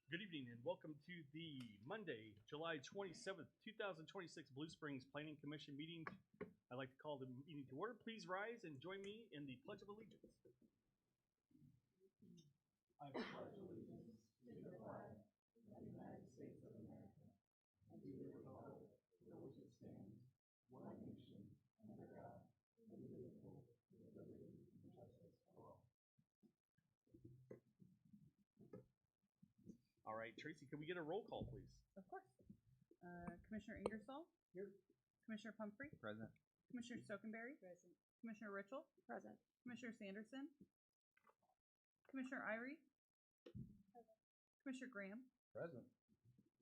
Good evening and welcome to the Monday, July 27th, 2026 Blue Springs Planning Commission meeting. I'd like to call the meeting to order. Please rise and join me in the Pledge of Allegiance. I pledge allegiance to the flag of the United States of America and to the republic for which it stands, one nation, under God, indivisible, with liberty and justice for all. All right, Tracy, can we get a roll call, please? Of course. Commissioner Ingersoll? Here. Commissioner Pumphrey? Present. Commissioner Stokenberry? Present. Commissioner Richel? Present. Commissioner Sanderson? Commissioner Irie? Present. Commissioner Graham? Present.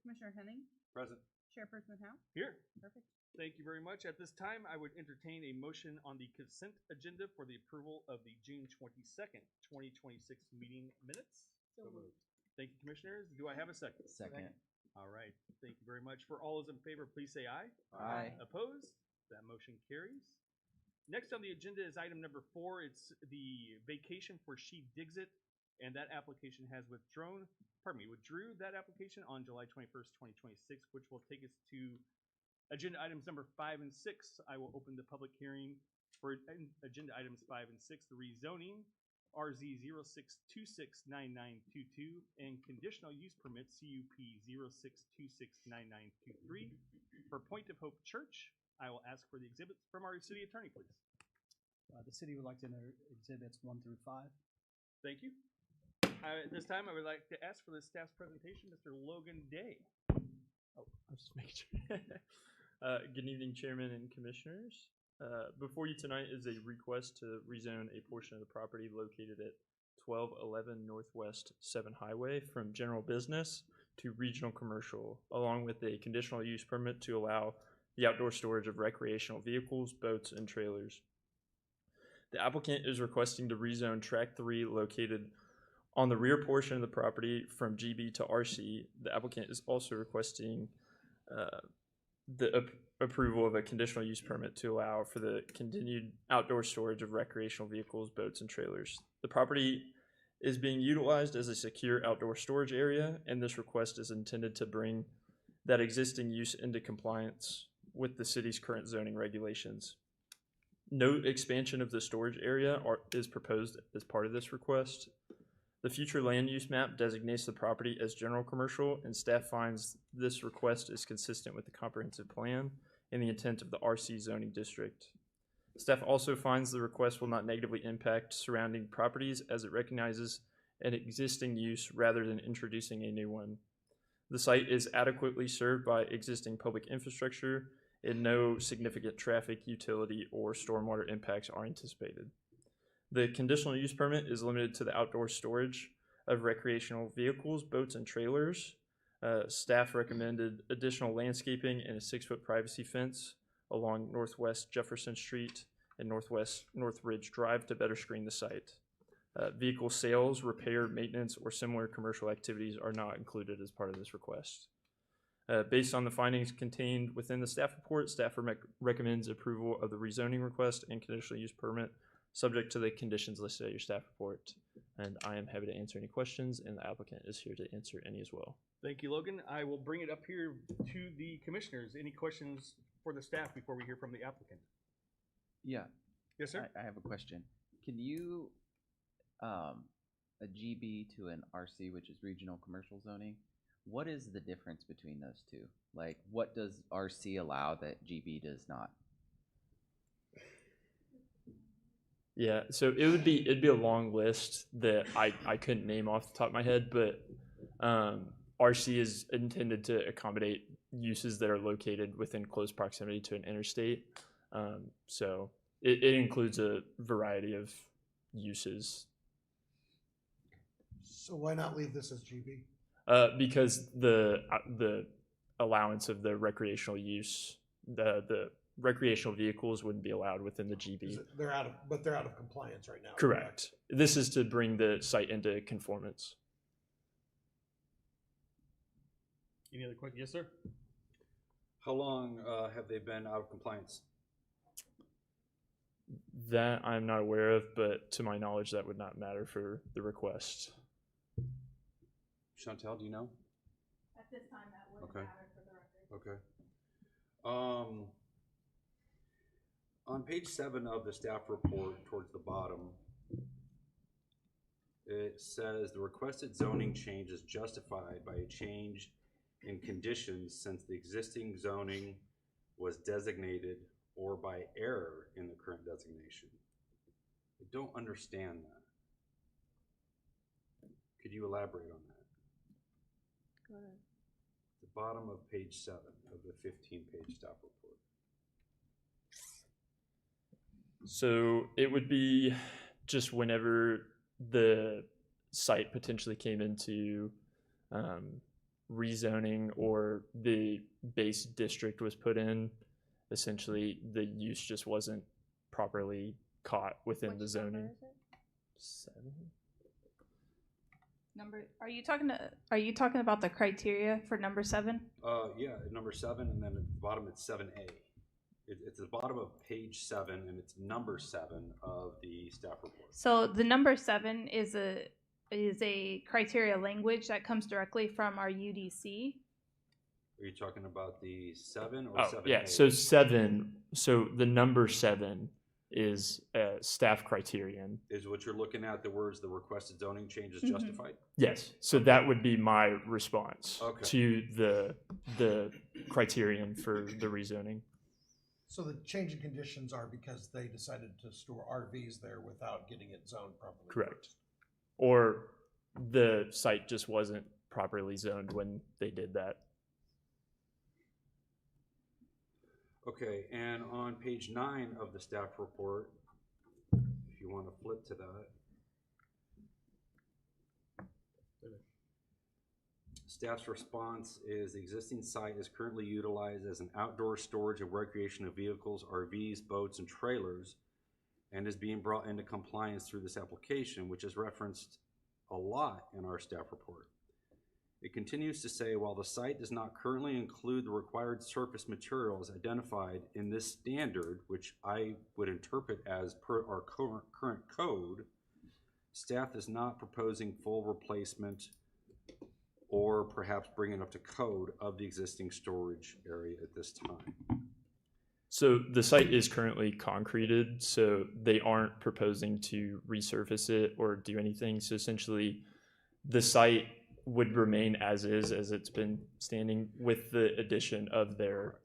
Commissioner Henning? Present. Chairperson Howe? Here. Perfect. Thank you very much. At this time, I would entertain a motion on the consent agenda for the approval of the June 22nd, 2026 meeting minutes. So moved. Thank you, Commissioners. Do I have a second? Second. All right. Thank you very much. For all those in favor, please say aye. Aye. Opposed? That motion carries. Next on the agenda is item number 4. It's the vacation for She Digs It, and that application has withdrew that application on July 21st, 2026, which will take us to agenda items number 5 and 6. I will open the public hearing for agenda items 5 and 6, the rezoning RZ 06269922 and conditional use permit CUP 06269923 for Point of Hope Church. I will ask for the exhibits from our city attorney, please. The city would like to enter exhibits 1 through 5. Thank you. At this time, I would like to ask for the staff's presentation, Mr. Logan Day. Oh, I was just making sure. Good evening, Chairman and Commissioners. Before you tonight is a request to rezone a portion of the property located at 1211 Northwest 7 Highway from general business to regional commercial, along with a conditional use permit to allow the outdoor storage of recreational vehicles, boats, and trailers. The applicant is requesting to rezone Tract 3 located on the rear portion of the property from GB to RC. The applicant is also requesting the approval of a conditional use permit to allow for the continued outdoor storage of recreational vehicles, boats, and trailers. The property is being utilized as a secure outdoor storage area, and this request is intended to bring that existing use into compliance with the city's current zoning regulations. No expansion of the storage area is proposed as part of this request. The future land use map designates the property as general commercial, and staff finds this request is consistent with the comprehensive plan and the intent of the RC zoning district. Staff also finds the request will not negatively impact surrounding properties as it recognizes an existing use rather than introducing a new one. The site is adequately served by existing public infrastructure, and no significant traffic, utility, or stormwater impacts are anticipated. The conditional use permit is limited to the outdoor storage of recreational vehicles, boats, and trailers. Staff recommended additional landscaping and a 6-foot privacy fence along Northwest Jefferson Street and Northwest North Ridge Drive to better screen the site. Vehicle sales, repair, maintenance, or similar commercial activities are not included as part of this request. Based on the findings contained within the staff report, staff recommends approval of the rezoning request and conditional use permit subject to the conditions listed at your staff report. And I am happy to answer any questions, and the applicant is here to answer any as well. Thank you, Logan. I will bring it up here to the commissioners. Any questions for the staff before we hear from the applicant? Yeah. Yes, sir. I have a question. Can you, a GB to an RC, which is regional commercial zoning, what is the difference between those two? Like, what does RC allow that GB does not? Yeah, so it'd be a long list that I couldn't name off the top of my head, but RC is intended to accommodate uses that are located within close proximity to an interstate. So it includes a variety of uses. So why not leave this as GB? Because the allowance of the recreational use, the recreational vehicles wouldn't be allowed within the GB. They're out of compliance right now. Correct. This is to bring the site into conformance. Any other questions? Yes, sir. How long have they been out of compliance? That I'm not aware of, but to my knowledge, that would not matter for the request. Chantel, do you know? At this time, that wouldn't Okay. matter for the record. Okay. On page 7 of the staff report, towards the bottom, it says the requested zoning change is justified by a change in conditions since the existing zoning was designated or by error in the current designation. I don't understand that. Could you elaborate on that? Go ahead. The bottom of page 7 of the 15-page staff report. So it would be just whenever the site potentially came into rezoning or the base district was put in, essentially the use just wasn't properly caught within the zoning. 7? Are you talking about the criteria for number 7? Yeah, number 7, and then at the bottom it's 7A. It's the bottom of page 7, and it's number 7 of the staff report. So the number 7 is a criteria language that comes directly from our UDC. Are you talking about the 7 or Oh, 7A? yeah. So 7. So the number 7 is a staff criterion. Is what you're looking at the words the requested zoning change is Mhm. justified? Yes. So that would be my response Okay. to the criterion for the rezoning. So the change in conditions are because they decided to store RVs there without getting it zoned properly. Correct. Or the site just wasn't properly zoned when they did that. Okay, and on page 9 of the staff report, if you want to flip to that. Staff's response is the existing site is currently utilized as an outdoor storage and recreation of vehicles, RVs, boats, and trailers, and is being brought into compliance through this application, which is referenced a lot in our staff report. It continues to say, while the site does not currently include the required surface materials identified in this standard, which I would interpret as per our current code, staff is not proposing full replacement or perhaps bringing up to code of the existing storage area at this time. So the site is currently concreted, so they aren't proposing to resurface it or do anything. So essentially, the site would remain as is, as it's been standing, with the addition of their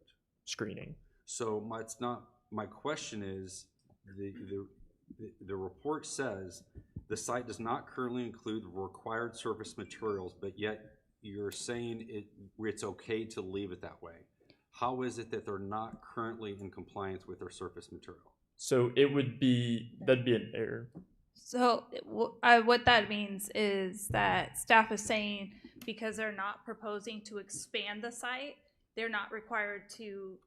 screening. So my question is, the report says the site does not currently include the required surface materials, but yet you're saying it's okay to leave it that way. How is it that they're not currently in compliance with their surface material? So that'd be an error. So what that means is that staff is saying because they're not proposing to expand the site, they're not required to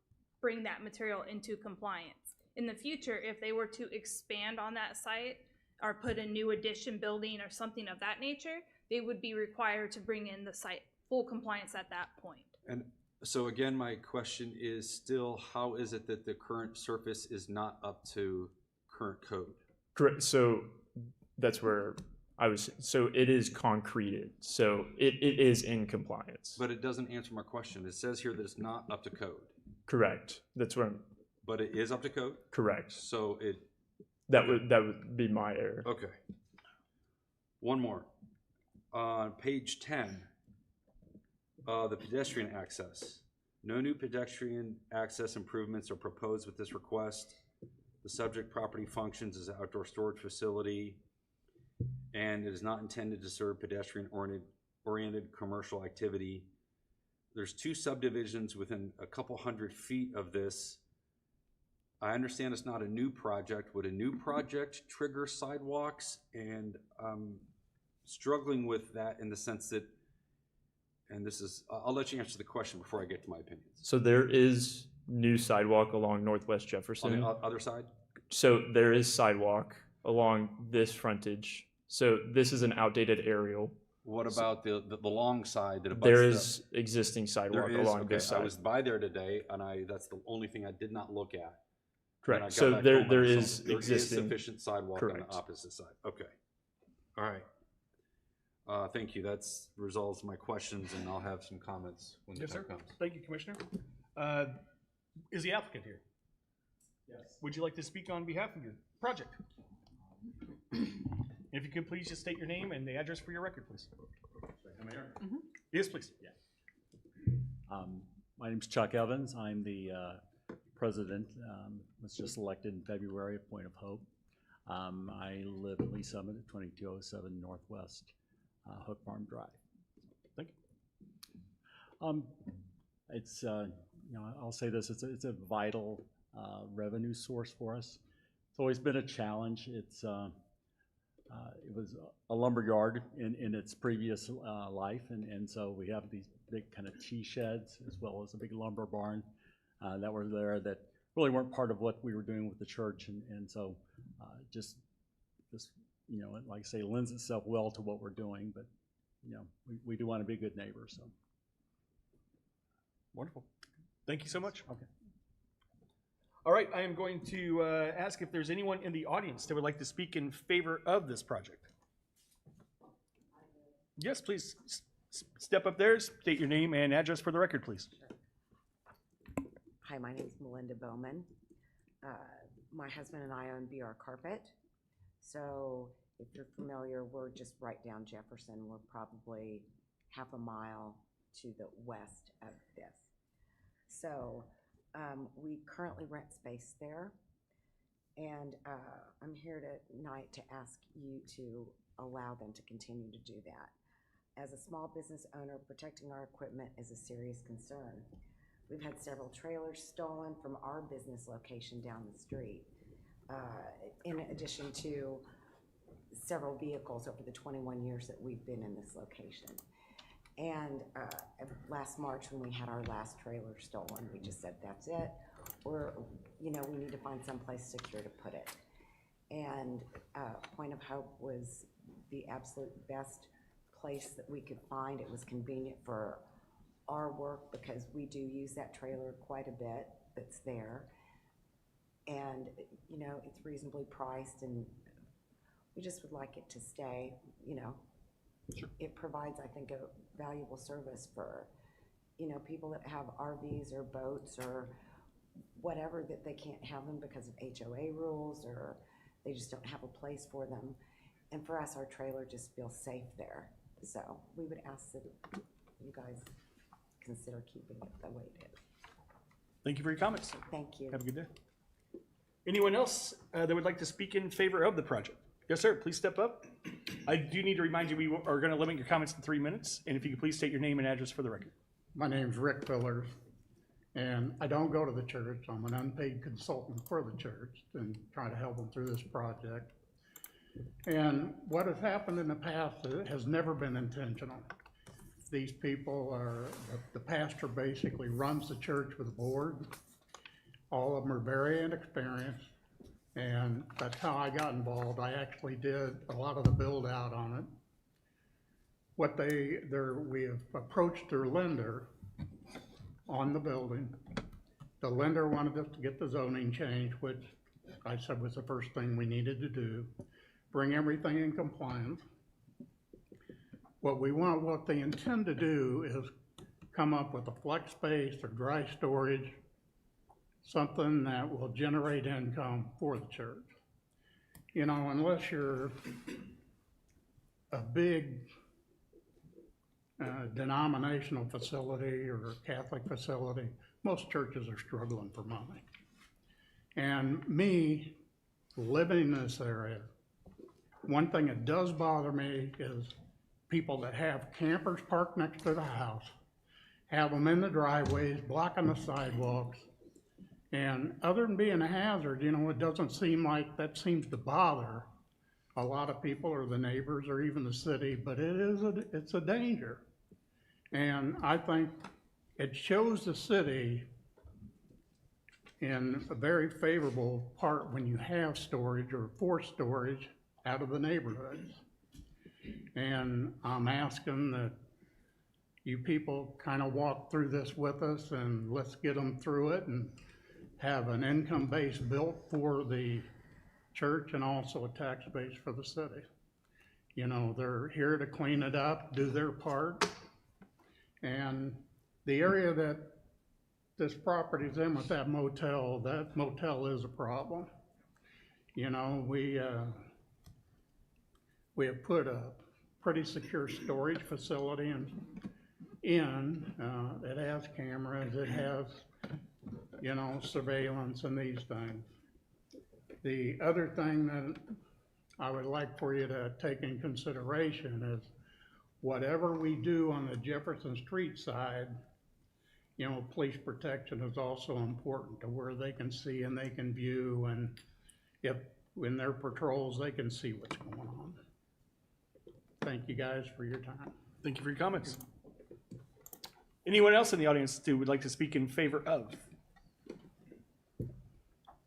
bring that material into compliance. In the future, if they were to expand on that site or put a new addition building or something of that nature, they would be required to bring in the site full compliance at that point. And so again, my question is still, how is it that the current surface is not up to current code? Correct. So that's where I was. So it is concreted. So it is in compliance. But it doesn't answer my question. It says here that it's not up to code, Correct. That's where I'm but it is up to code? correct. So That would be my error. okay. One more. On page 10, the pedestrian access. No new pedestrian access improvements are proposed with this request. The subject property functions as an outdoor storage facility, and it is not intended to serve pedestrian-oriented commercial activity. There's 2 subdivisions within a couple hundred feet of this. I understand it's not a new project. Would a new project trigger sidewalks? And struggling with that in the sense that, and this is, I'll let you answer the question before I get to my opinions. So there is new sidewalk along Northwest On Jefferson. the other side? So there is sidewalk along this frontage. So this is an outdated aerial. What about the long side that abuts There the- is existing sidewalk There is, along okay, this I side. was by there today, and that's the only thing I did not look at. When I Correct. got So back there home, there I saw is there is existing. sufficient sidewalk on Correct. the opposite side. Okay. All right. Thank you. That's resolves my questions, and I'll have some comments when the Yes, time sir. comes. Thank you, Commissioner. Is the applicant here? Yes. Would you like to speak on behalf of your project? If you could please just state your name and the address for your record, please. Yes, please. My name's Chuck Evans. I'm the president. Was just elected in February at Point of Hope. I live in Lee Summit at 2207 Northwest Hook Farm Drive. Thank you. It's I'll say this: it's a vital revenue source for us. It's always been a challenge. It was a lumber yard in its previous life, and so we have these big kind of tea sheds as well as a big lumber barn that were there that really weren't part of what we were doing with the church, and so just like I say, lends itself well to what we're doing. But we do want to be a good neighbor. So Wonderful. Thank you so much. okay. All right, I am going to ask if there's anyone in the audience that would like to speak in favor of this project. Yes, please step up there, state your name and address for the record, please. Hi, my name is Melinda Bowman. My husband and I own BR Carpet. So if you're familiar, we're just right down Jefferson. We're probably half a mile to the west of this. So we currently rent space there. And I'm here tonight to ask you to allow them to continue to do that. As a small business owner, protecting our equipment is a serious concern. We've had several trailers stolen from our business location down the street, in addition to several vehicles over the 21 years that we've been in this location. And last March, when we had our last trailer stolen, we just said, that's it. Or, we need to find someplace secure to put it. And Point of Hope was the absolute best place that we could find. It was convenient for our work because we do use that trailer quite a bit that's there. And, it's reasonably priced, and we just would like it to stay, Sure. It provides, I think, a valuable service for, people that have RVs or boats or whatever, that they can't have them because of HOA rules, or they just don't have a place for them. And for us, our trailer just feels safe there. So we would ask that you guys consider keeping it the way it is. Thank you for your comments. Thank you. Have a good day. Anyone else that would like to speak in favor of the project? Yes, sir. Please step up. I do need to remind you, we are going to limit your comments to 3 minutes. And if you could please state your name and address for the record. My name's Rick Fillers, and I don't go to the church. I'm an unpaid consultant for the church and trying to help them through this project. And what has happened in the past has never been intentional. These people the pastor basically runs the church with a board. All of them are very inexperienced, and that's how I got involved. I actually did a lot of the build out on it. We have approached their lender on the building. The lender wanted us to get the zoning changed, which I said was the first thing we needed to do, bring everything in compliance. What they intend to do is come up with a flex space or dry storage, something that will generate income for the church. Unless you're a big denominational facility or a Catholic facility, most churches are struggling for money. And me, living in this area, one thing that does bother me is people that have campers parked next to the house, have them in the driveways, blocking the sidewalks. And other than being a hazard, it doesn't seem like that seems to bother a lot of people or the neighbors or even the city, but it's a danger. And I think it shows the city in a very favorable part when you have storage or forced storage out of the neighborhoods. And I'm asking that you people kind of walk through this with us, and let's get them through it and have an income base built for the church and also a tax base for the city. You know, they're here to clean it up, do their part. And the area that this property's in with that motel is a problem. You know, we have put a pretty secure storage facility in. It has cameras, it has, you know, surveillance and these things. The other thing that I would like for you to take in consideration is whatever we do on the Jefferson Street side, you know, police protection is also important to where they can see and they can view, and if in their patrols, they can see what's going on. Thank you guys for your time. Thank you for your comments. Anyone else in the audience who would like to speak in favor of?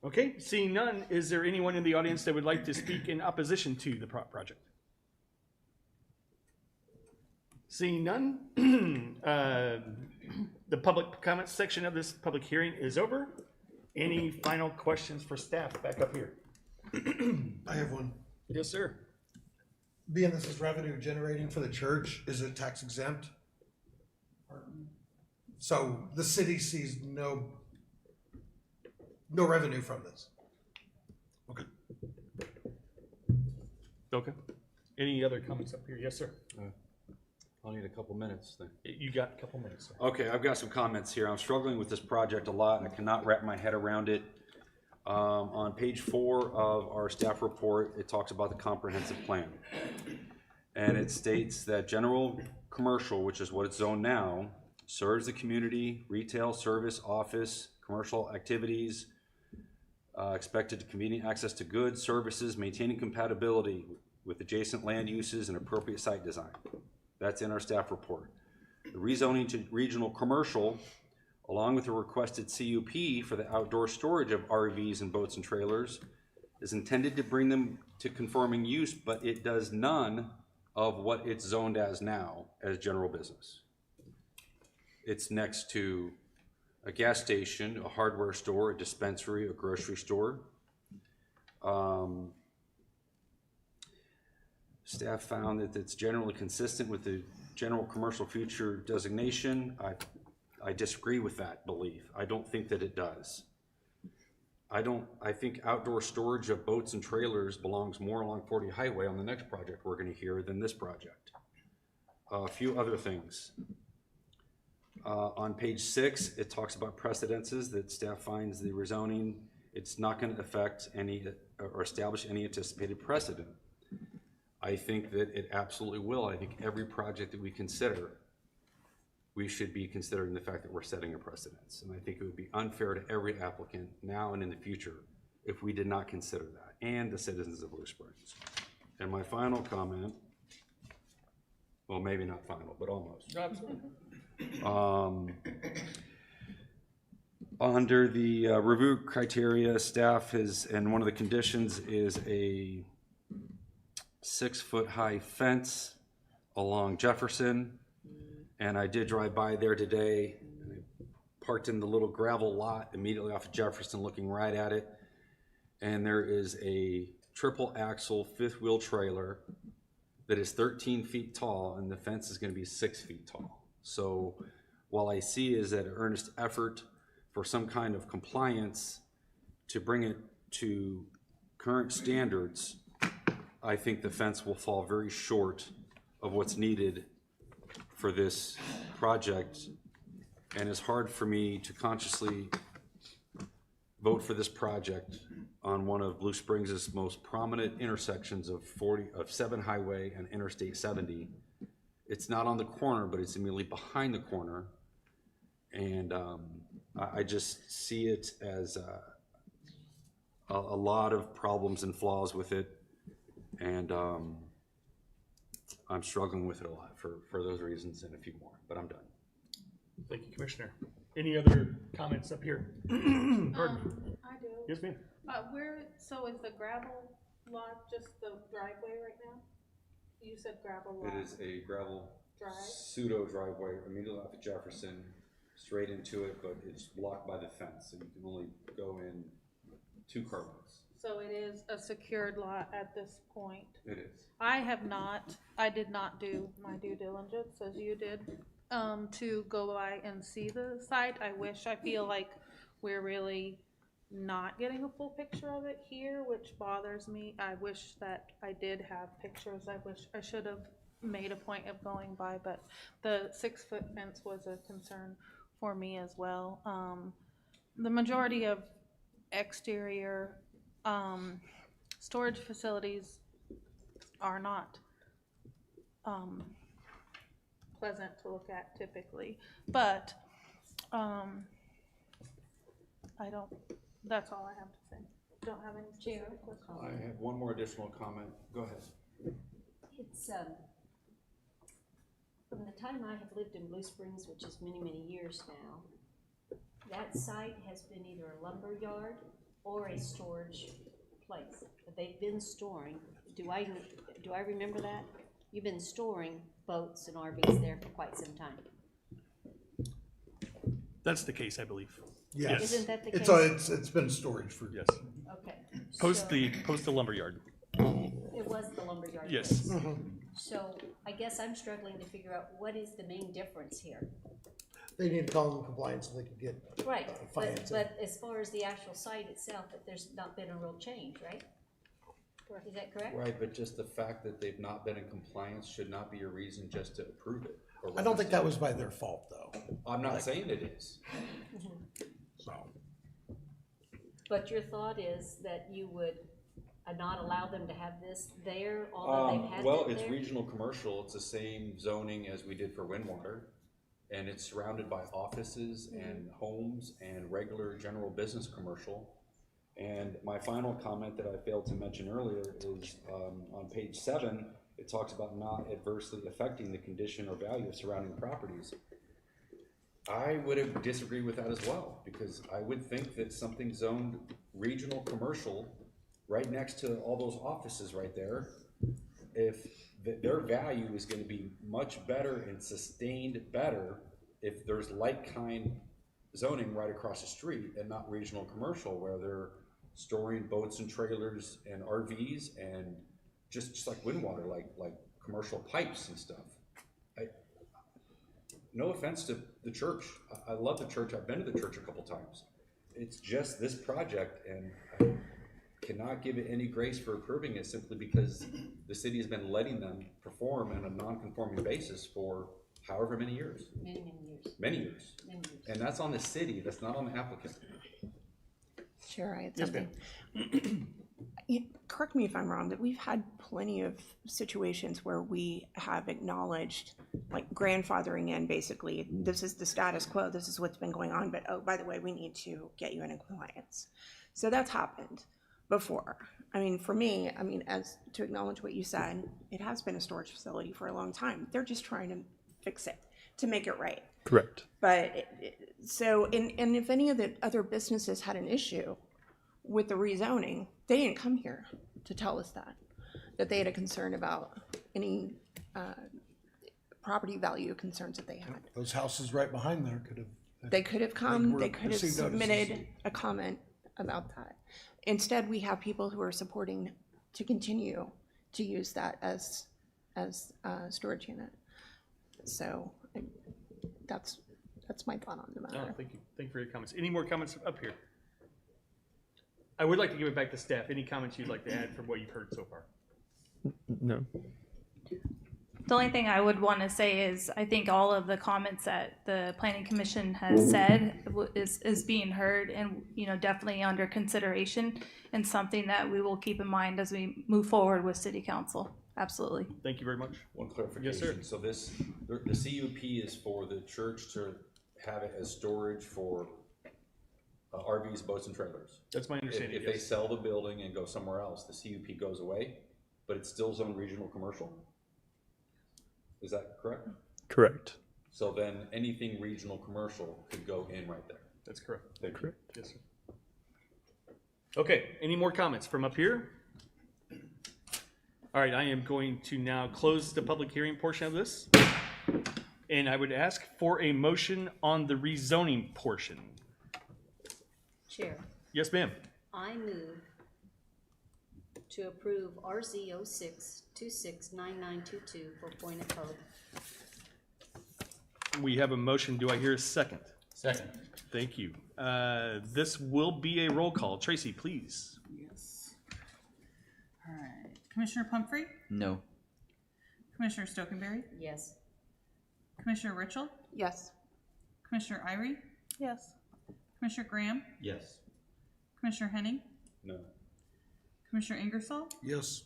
Okay, seeing none, is there anyone in the audience that would like to speak in opposition to the project? Seeing none, the public comment section of this public hearing is over. Any final questions for staff back up here? I have one. Yes, sir. Being this is revenue generating for the church, is it tax exempt? So the city sees no revenue from this? Okay. Okay. Any other comments up here? Yes, sir. I'll need a couple minutes then. You got a couple minutes, sir. Okay, I've got some comments here. I'm struggling with this project a lot, and I cannot wrap my head around it. On page 4 of our staff report, it talks about the comprehensive plan. And it states that general commercial, which is what it's zoned now, serves the community, retail, service, office, commercial activities, expected to convenient access to goods, services, maintaining compatibility with adjacent land uses and appropriate site design. That's in our staff report. The rezoning to regional commercial, along with the requested CUP for the outdoor storage of RVs and boats and trailers, is intended to bring them to conforming use, but it does none of what it's zoned as now as general business. It's next to a gas station, a hardware store, a dispensary, a grocery store. Staff found that it's generally consistent with the general commercial future designation. I disagree with that belief. I don't think that it does. I think outdoor storage of boats and trailers belongs more along 40 Highway on the next project we're gonna hear than this project. A few other things. On page 6, it talks about precedences that staff finds the rezoning, it's not gonna affect any or establish any anticipated precedent. I think that it absolutely will. I think every project that we consider, we should be considering the fact that we're setting a precedence. And I think it would be unfair to every applicant now and in the future if we did not consider that, and the citizens of Blue Springs. And my final comment, well, maybe not final, but almost. Under the review criteria, staff has, and one of the conditions is a 6-foot-high fence along Jefferson. And I did drive by there today, and I parked in the little gravel lot immediately off of Jefferson looking right at it. And there is a triple axle 5th-wheel trailer that is 13 feet tall, and the fence is gonna be 6 feet tall. So while I see is that an earnest effort for some kind of compliance to bring it to current standards, I think the fence will fall very short of what's needed for this project, and it's hard for me to consciously vote for this project on one of Blue Springs' most prominent intersections of 7 Highway and Interstate 70. It's not on the corner, but it's immediately behind the corner, and I just see it as a lot of problems and flaws with it, and I'm struggling with it a lot for those reasons and a few more, but I'm done. Thank you, Commissioner. Any other comments up here? Pardon me. I do. Yes, ma'am. So is the gravel lot just the driveway right now? You said gravel lot. It is a gravel Drive? pseudo driveway immediately off of Jefferson, straight into it, but it's blocked by the fence, so you can only go in 2 car loads. So it is a secured lot at this point. It is. I did not do my due diligence as you did, to go by and see the site. I feel like we're really not getting a full picture of it here, which bothers me. I wish that I did have pictures. I wish I should have made a point of going by, but the 6-foot fence was a concern for me as well. The majority of exterior storage facilities are not pleasant to look at typically, but that's all I have to say. Don't have any specific questions. I have one more additional comment. Go ahead. It's, from the time I have lived in Blue Springs, which is many, many years now, that site has been either a lumber yard or a storage place. They've been storing, do I remember that? You've been storing boats and RVs there for quite some time. That's the case, I believe. Yes. Isn't that the case? It's been storage for. Yes. Okay. Post so the lumberyard. It was the lumberyard. Yes. place. So I guess I'm struggling to figure out what is the main difference here. They need to call in compliance so they can get. Right, but, financing. but as far as the actual site itself, that there's not been a real change, right? Is that correct? Right, but just the fact that they've not been in compliance should not be a reason just to approve it. or I don't think that was by their fault, though. I'm not saying it is. So, But your thought is that you would not allow them to have this there, although they've had Well, it it's there? regional commercial. It's the same zoning as we did for Windwater. And it's surrounded by offices and homes and regular general business commercial. And my final comment that I failed to mention earlier is on page 7, it talks about not adversely affecting the condition or value of surrounding properties. I would have disagreed with that as well, because I would think that something zoned regional commercial right next to all those offices right there, if their value is going to be much better and sustained better if there's like kind zoning right across the street and not regional commercial where they're storing boats and trailers and RVs and just like Windwater, like commercial pipes and stuff. No offense to the church. I love the church. I've been to the church a couple times. It's just this project, and I cannot give it any grace for approving it simply because the city has been letting them perform on a non-conforming basis for however many years. Many, many years. Many years. Many years. And that's on the city, that's not on the applicant. Sure, I had Yes, something. Correct me if I'm wrong, but we've had plenty of situations where we have acknowledged, like grandfathering in, basically, this is the status quo, this is what's been going on, but oh, by the way, we need to get you in compliance. So that's happened before. I mean, for me, as to acknowledge what you said, it has been a storage facility for a long time. They're just trying to fix it, to make it right. Correct. But, and if any of the other businesses had an issue with the rezoning, they didn't come here to tell us that they had a concern about any property value concerns that they had. those houses right behind there could have. They could have come, were they could have received notices. submitted a comment about that. Instead, we have people who are supporting to continue to use that as a storage unit. So that's my thought on the Oh, matter. thank you. Thank you for your comments. Any more comments up here? I would like to give it back to staff. Any comments you'd like to add from what you've heard so far? No. The only thing I would want to say is I think all of the comments that the planning commission has said is being heard and, definitely under consideration and something that we will keep in mind as we move forward with city council. Absolutely. Thank you very much. One clarification. Yes, sir. So the CUP is for the church to have it as storage for RVs, boats, and trailers. That's my understanding. If they yes. sell the building and go somewhere else, the CUP goes away, but it's still zoned regional commercial? Is that correct? Correct. So then anything regional commercial could go in right there. That's correct. Thank you. Correct. Yes, sir. Okay, any more comments from up here? All right, I am going to now close the public hearing portion of this. And I would ask for a motion on the rezoning portion. Chair, Yes, ma'am. I move to approve RZ 06269922 for Point of Hope. We have a motion. Do I hear a second? Second. Thank you. This will be a roll call. Tracy, please. Yes. All right. Commissioner Pumphrey? No. Commissioner Stokenberry? Yes. Commissioner Richel? Yes. Commissioner Irie? Yes. Commissioner Graham? Yes. Commissioner Henning? No. Commissioner Ingersoll? Yes.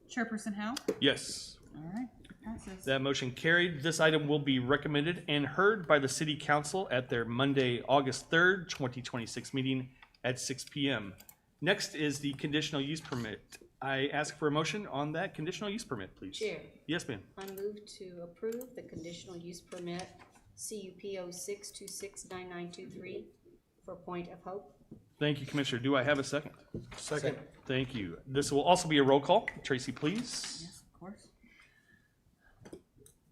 Chairperson Howe? Yes. All right. Passes. That motion carried. This item will be recommended and heard by the City Council at their Monday, August 3rd, 2026 meeting at 6 p.m. Next is the conditional use permit. I ask for a motion on that conditional use permit, please. Chair, Yes, ma'am. I move to approve the conditional use permit CUP 06269923 for Point of Hope. Thank you, Commissioner. Do I have a second? Second. Thank you. This will also be a roll call. Tracy, please. Yes, of course.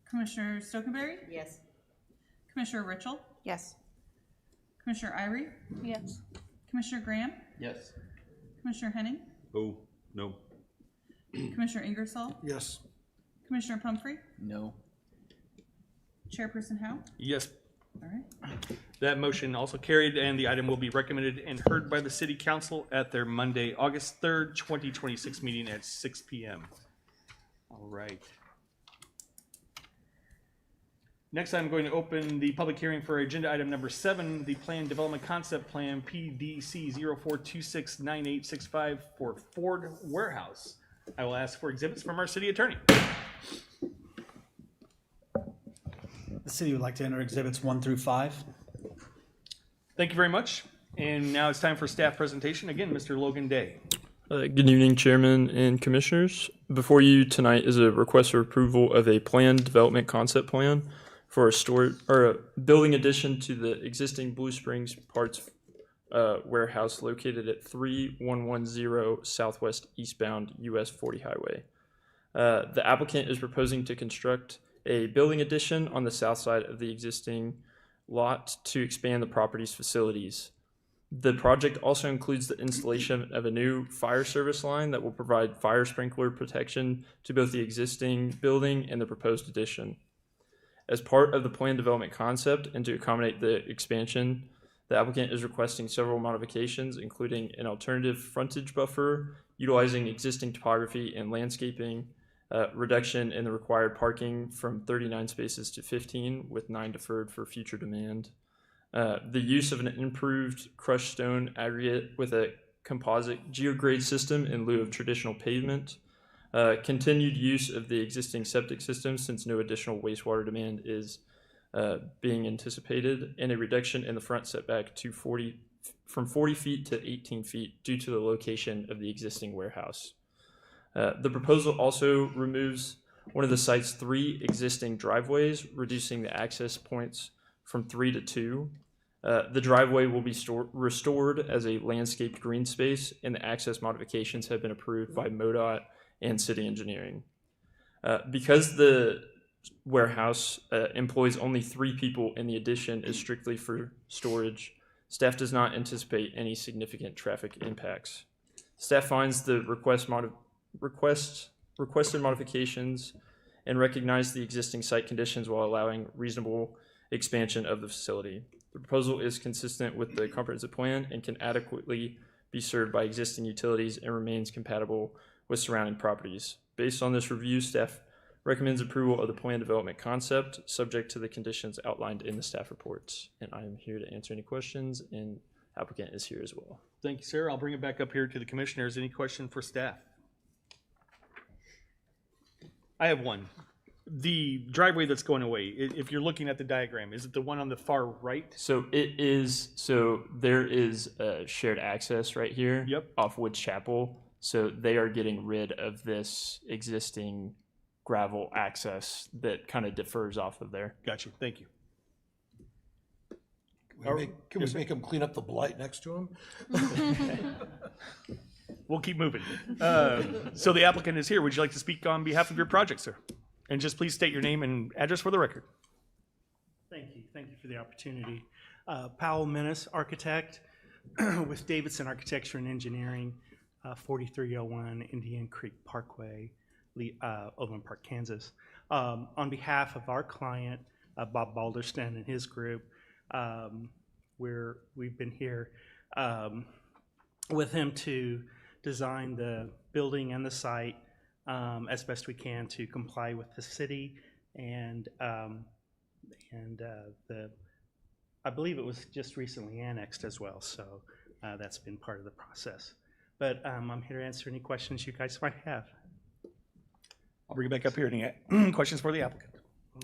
Commissioner Stokenberry? Yes. Commissioner Richel? Yes. Commissioner Irie? Yes. Commissioner Graham? Yes. Commissioner Henning? Oh, no. Commissioner Ingersoll? Yes. Commissioner Pumphrey? No. Chairperson Howe? Yes. All right. That motion also carried, and the item will be recommended and heard by the City Council at their Monday, August 3rd, 2026 meeting at 6 p.m. All right. Next, I'm going to open the public hearing for agenda item number 7, the Plan Development Concept Plan PDC 04269865 for Ford Warehouse. I will ask for exhibits from our city attorney. The city would like to enter exhibits 1 through 5. Thank you very much. And now it's time for staff presentation. Again, Mr. Logan Day. Good evening, Chairman and Commissioners. Before you tonight is a request for approval of a planned development concept plan for a building addition to the existing Blue Springs Parts warehouse located at 3110 Southwest eastbound US 40 Highway. The applicant is proposing to construct a building addition on the south side of the existing lot to expand the property's facilities. The project also includes the installation of a new fire service line that will provide fire sprinkler protection to both the existing building and the proposed addition. As part of the planned development concept and to accommodate the expansion, the applicant is requesting several modifications, including an alternative frontage buffer, utilizing existing topography and landscaping, reduction in the required parking from 39 spaces to 15, with 9 deferred for future demand. The use of an improved crushed stone aggregate with a composite geograde system in lieu of traditional pavement. Continued use of the existing septic system since no additional wastewater demand is being anticipated, and a reduction in the front setback to from 40 feet to 18 feet due to the location of the existing warehouse. The proposal also removes one of the site's 3 existing driveways, reducing the access points from 3 to 2. The driveway will be restored as a landscaped green space, and the access modifications have been approved by MoDOT and city engineering. Because the warehouse employs only 3 people and the addition is strictly for storage, staff does not anticipate any significant traffic impacts. Staff finds the requested modifications and recognize the existing site conditions while allowing reasonable expansion of the facility. The proposal is consistent with the comprehensive plan and can adequately be served by existing utilities and remains compatible with surrounding properties. Based on this review, staff recommends approval of the plan development concept, subject to the conditions outlined in the staff reports. And I am here to answer any questions, and applicant is here as well. Thank you, sir. I'll bring it back up here to the commissioners. Any question for staff? I have one. The driveway that's going away, if you're looking at the diagram, is it the one on the far right? So it is, so there is a shared access right here. Yep. Off Woods Chapel. So they are getting rid of this existing gravel access that kind of differs off of there. Got you. Thank you. Can we make them clean up the blight next to them? We'll keep moving. So the applicant is here. Would you like to speak on behalf of your project, sir? And just please state your name and address for the record. Thank you. Thank you for the opportunity. Powell Menace, architect with Davidson Architecture and Engineering. 4301 Indian Creek Parkway, Overland Park, Kansas. On behalf of our client, Bob Balderston and his group, we've been here with him to design the building and the site as best we can to comply with the city and I believe it was just recently annexed as well, so that's been part of the process. But I'm here to answer any questions you guys might have. I'll bring it back up here. Any questions for the applicant? I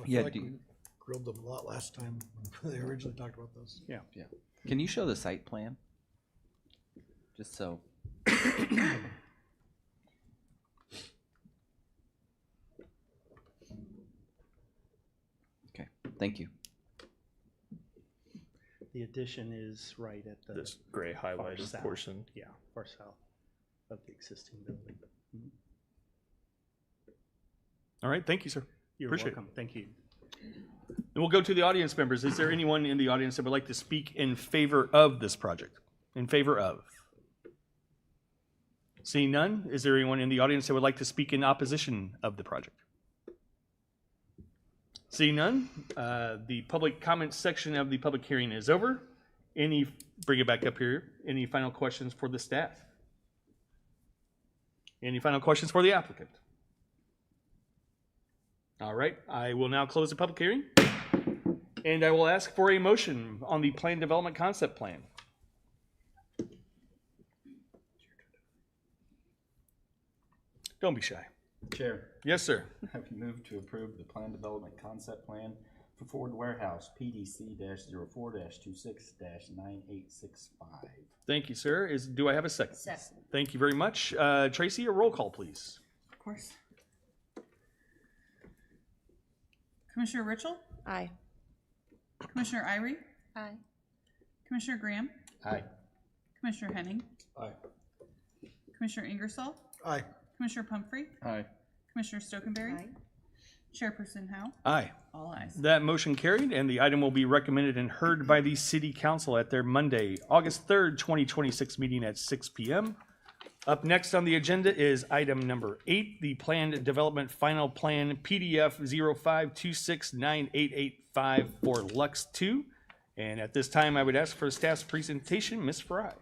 Yeah, feel like do we grilled them a lot last time when they originally talked about this. Yeah. Yeah. Can you show the site plan? Just so. Okay, thank you. The addition is right at the This gray far highlighted south. portion. Yeah, far south of the existing building. All right, thank you, sir. You're Appreciate welcome. Thank you. And we'll go to the audience members. Is there anyone in the audience that would like to speak in favor of this project? In favor of? Seeing none, is there anyone in the audience that would like to speak in opposition of the project? Seeing none, the public comment section of the public hearing is over. Bring it back up here. Any final questions for the staff? Any final questions for the applicant? All right, I will now close the public hearing. And I will ask for a motion on the plan development concept plan. Don't be shy. Chair. Yes, sir. I would move to approve the plan development concept plan for Ford Warehouse PDC-04-26-9865. Thank you, sir. Do I have a second? Second. Thank you very much. Tracy, a roll call, please. Of course. Commissioner Richel? Aye. Commissioner Irie? Aye. Commissioner Graham? Aye. Commissioner Henning? Aye. Commissioner Ingersoll? Aye. Commissioner Pumphrey? Aye. Commissioner Stokenberry? Aye. Chairperson Howe? Aye. All ayes. That motion carried, and the item will be recommended and heard by the City Council at their Monday, August 3rd, 2026 meeting at 6 p.m. Up next on the agenda is item number 8, the Planned Development Final Plan PDF 05269885 for Lux 2. And at this time, I would ask for staff's presentation, Ms. Fry.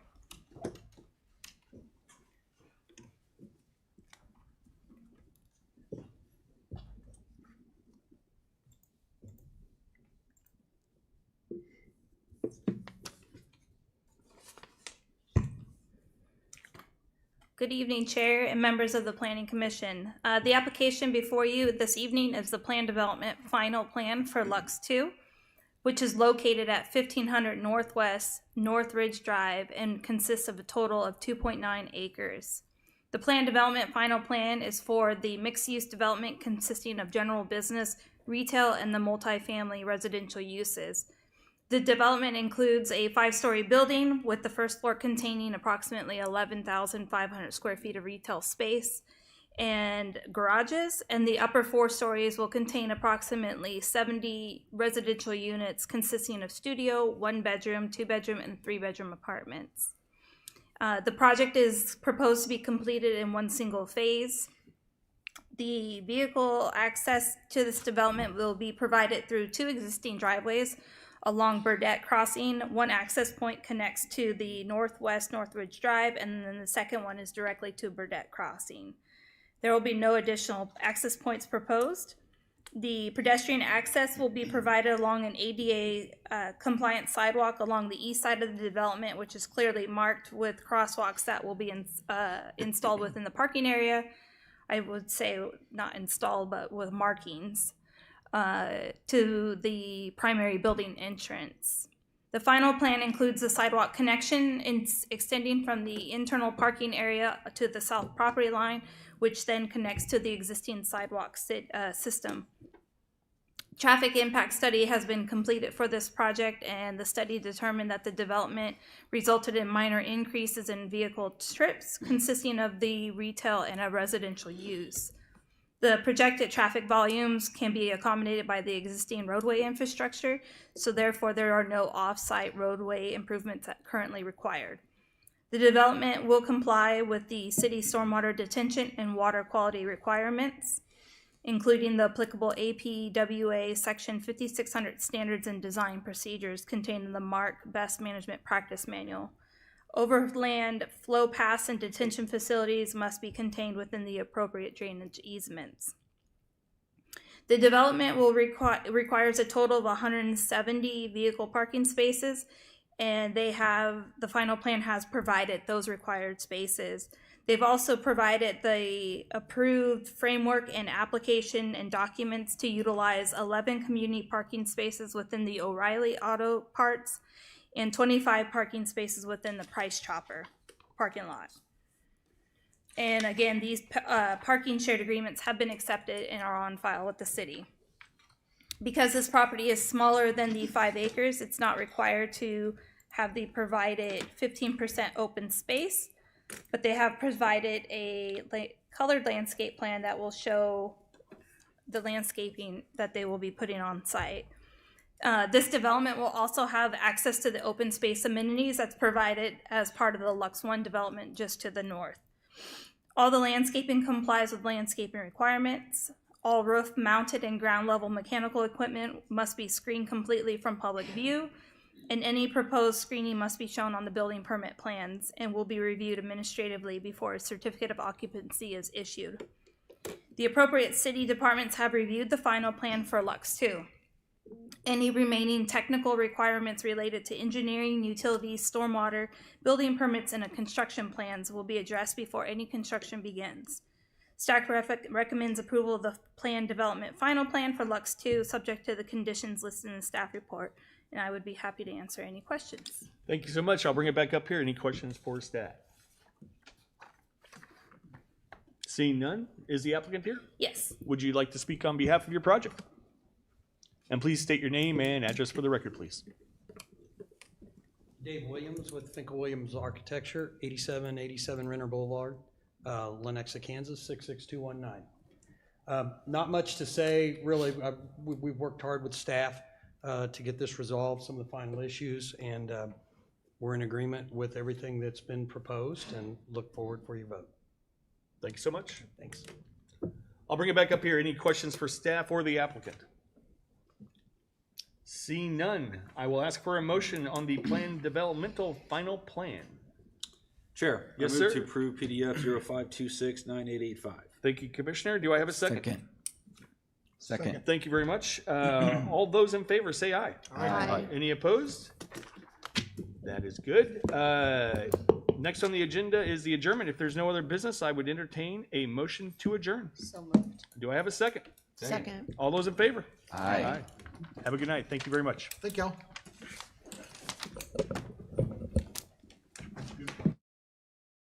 Good evening, Chair and members of the Planning Commission. The application before you this evening is the Plan Development Final Plan for Lux 2, which is located at 1500 Northwest North Ridge Drive and consists of a total of 2.9 acres. The Plan Development Final Plan is for the mixed-use development consisting of general business, retail, and the multifamily residential uses. The development includes a 5-story building with the first floor containing approximately 11,500 square feet of retail space and garages, and the upper 4 stories will contain approximately 70 residential units consisting of studio, 1-bedroom, 2-bedroom, and 3-bedroom apartments. The project is proposed to be completed in one single phase. The vehicle access to this development will be provided through 2 existing driveways along Burdette Crossing. One access point connects to the northwest Northridge Drive, and then the second one is directly to Burdette Crossing. There will be no additional access points proposed. The pedestrian access will be provided along an ADA compliant sidewalk along the east side of the development, which is clearly marked with crosswalks that will be installed within the parking area. I would say not installed, but with markings to the primary building entrance. The final plan includes a sidewalk connection extending from the internal parking area to the south property line, which then connects to the existing sidewalk system. Traffic impact study has been completed for this project, and the study determined that the development resulted in minor increases in vehicle trips consisting of the retail and a residential use. The projected traffic volumes can be accommodated by the existing roadway infrastructure, so therefore there are no off-site roadway improvements that currently required. The development will comply with the city stormwater detention and water quality requirements, including the applicable APWA Section 5600 standards and design procedures contained in the MARC Best Management Practice Manual. Overland flow paths and detention facilities must be contained within the appropriate drainage easements. The development will requires a total of 170 vehicle parking spaces, and the final plan has provided those required spaces. They've also provided the approved framework and application and documents to utilize 11 community parking spaces within the O'Reilly Auto Parts and 25 parking spaces within the Price Chopper parking lot. And again, these parking shared agreements have been accepted and are on file with the city. Because this property is smaller than the 5 acres, it's not required to have the provided 15% open space, but they have provided a colored landscape plan that will show the landscaping that they will be putting on site. This development will also have access to the open space amenities that's provided as part of the Lux One development just to the north. All the landscaping complies with landscaping requirements. All roof mounted and ground level mechanical equipment must be screened completely from public view, and any proposed screening must be shown on the building permit plans and will be reviewed administratively before a certificate of occupancy is issued. The appropriate city departments have reviewed the final plan for Lux 2. Any remaining technical requirements related to engineering, utilities, stormwater, building permits, and construction plans will be addressed before any construction begins. Staff recommends approval of the plan development final plan for Lux 2, subject to the conditions listed in the staff report, and I would be happy to answer any questions. Thank you so much. I'll bring it back up here. Any questions for staff? Seeing none, is the applicant here? Yes. Would you like to speak on behalf of your project? And please state your name and address for the record, please. Dave Williams with Finkel Williams Architecture, 8787 Renner Boulevard, Lenexa, Kansas, 66219. Not much to say, really. We've worked hard with staff to get this resolved, some of the final issues, and we're in agreement with everything that's been proposed and look forward for your vote. Thank you so much. Thanks. I'll bring it back up here. Any questions for staff or the applicant? Seeing none, I will ask for a motion on the plan developmental final plan. Chair, Yes, I move sir. to approve PDF 05269885. Thank you, Commissioner. Do I have a second? Second. Thank you very much. All those in favor say aye. Aye. Any opposed? That is good. Next on the agenda is the adjournment. If there's no other business, I would entertain a motion to adjourn. So moved. Do I have a second? Second. All those in favor? Aye. Have a good night. Thank you very much. Thank y'all.